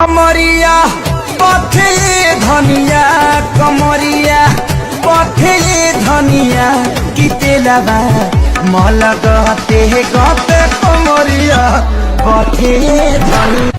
कमरिया पथे धनिया कमरिया पथे धनिया कितेलाबा मलगते गते कमरिया पथे धनिया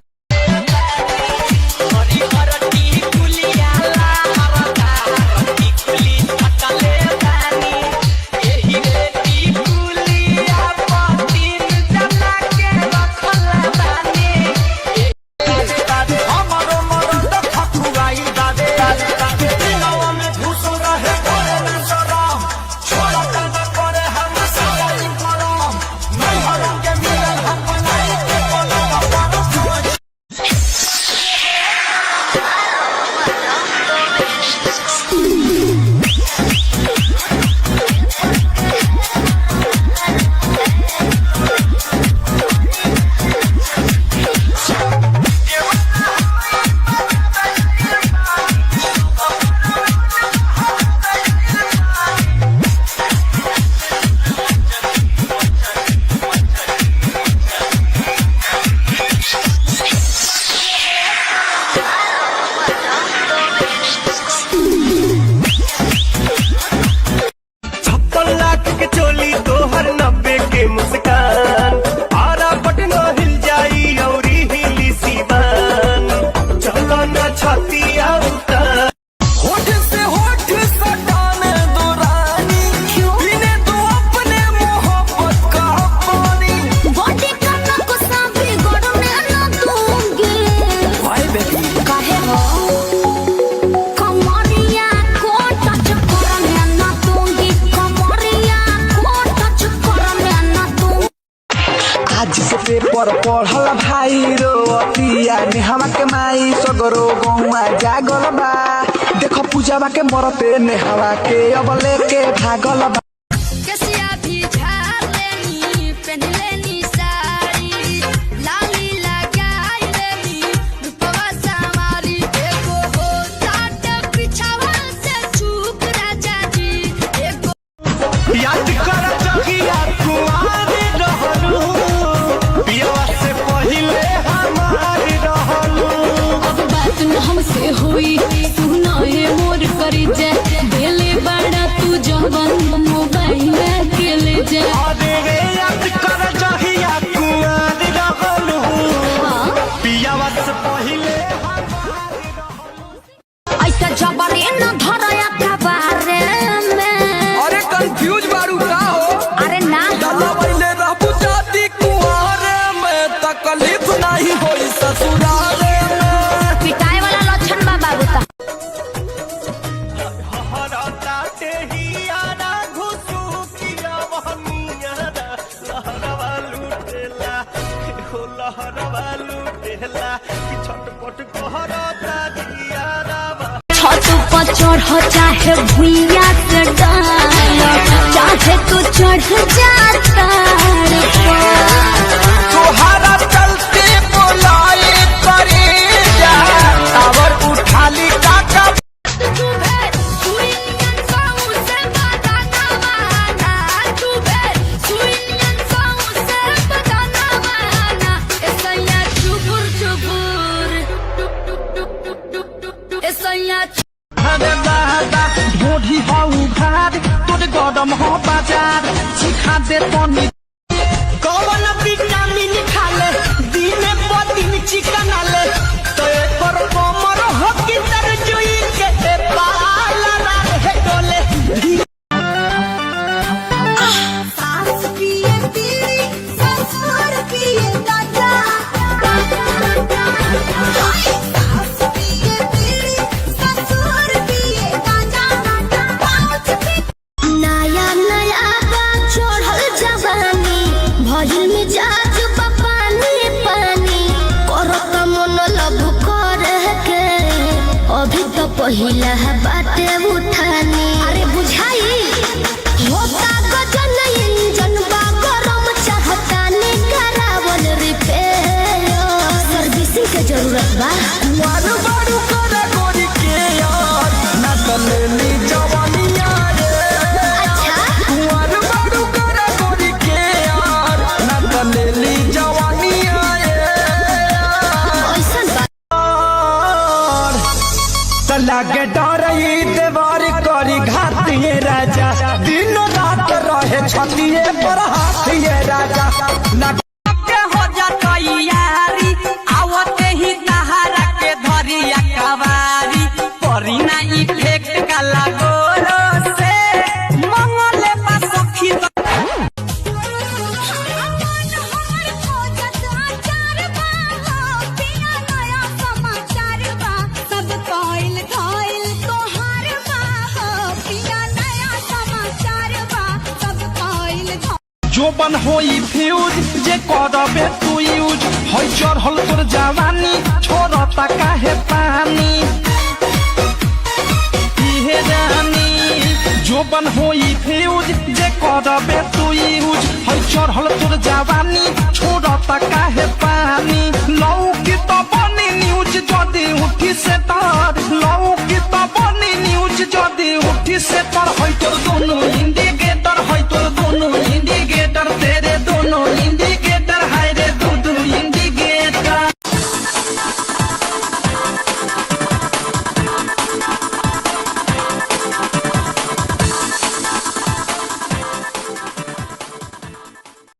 पेपर पढ़ल भाई रो अतिया नेहवा के माई सगरो गौआ जागल बा देखो पूजावा के मरते नेहवा के अब लेके भागल बा कसिया भी झाड़ लेनी पहन लेनी साड़ी लाली लगाई लेनी रूपवा सामारी एगो हो टाट पिछावा से चूक राजा जी एगो याद कर जगिया कुआरी रहलू पियवा से पहिले हमारी रहलू अब बात न हमसे हुई सुना है मोर करी जा देले बड़ा तू जवन मोबाइल के ले जा अरे रे याद कर जगिया कुआरी रहलू पियवा से पहिले ऐसा जबरे न धरया कबारे में अरे कंफ्यूज बारू का हो अरे ना पहले रहबू जाती कुआरे में तकलीफ नहीं होई ससुराले में पिटाई वाला लक्षण बा बाबू ता हरता तेहियाना घुसु किया वहनियाना लहरवा लुटेला हो लहरवा लुटेला कि छटपट कहरता दियाना छत पर चढ़ चाहे भुइया से डाल चाहे तू चढ़ जाता तोहरा चलते बोलाए करे जा टावर उठाली काका ढोढ़ी हाउ भार तोरे गरम हो बाजार चिखा दे तनी कौन विटामिन खाले दिन पर दिन चिकन आले तो एकर कमर हो कि तर जुई के पाला रहे डोले सास पिए बीड़ी ससुर पिए गांजा सास पिए बीड़ी ससुर पिए गांजा नया नया बात छोड़ल जवानी भइल मिजाज पानी पानी करत मन लब करे के अभी तो पहिला बाटे उठानी अरे बुझाई होता गजन इंजन बा गरम चाहता ने करावल रिपेयर सर्विसिंग के जरूरत बा मारू मारू करे गोरी के यार ना तलेली जवानिया रे अच्छा मारू मारू करे गोरी के यार ना तलेली जवानिया रे ऐसा बा लागे डरई देवर करी घातिए राजा दिन रात रहे छतिए पर हाथिए राजा के हो जातई यारी आवते ही तहारा के धरिया कवारी परी ना इफेक्ट का लागोरो से मंगले बा सखी जो बन होई फ्यूज जे करबे तू यूज होई चढ़ल तोर जवानी छोड़ता काहे पानी इहे रानी जो बन होई फ्यूज जे करबे तू यूज होई चढ़ल तोर जवानी छोड़ता काहे पानी लौ